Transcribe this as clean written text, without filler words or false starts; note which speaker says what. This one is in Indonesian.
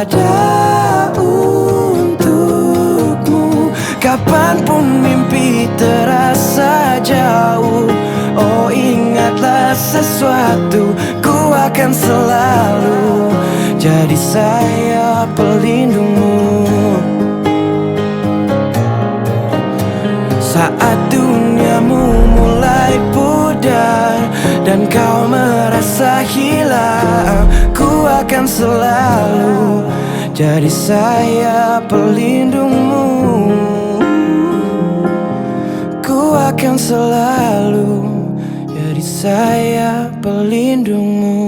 Speaker 1: ada untukmu. Kapanpun mimpi terasa jauh, oh ingatlah sesuatu, ku akan selalu jadi sayap pelindungmu. Saat duniamu mulai pudar dan kau merasa hilang, ku akan selalu jadi sayap pelindungmu. Ku akan selalu jadi sayap pelindungmu.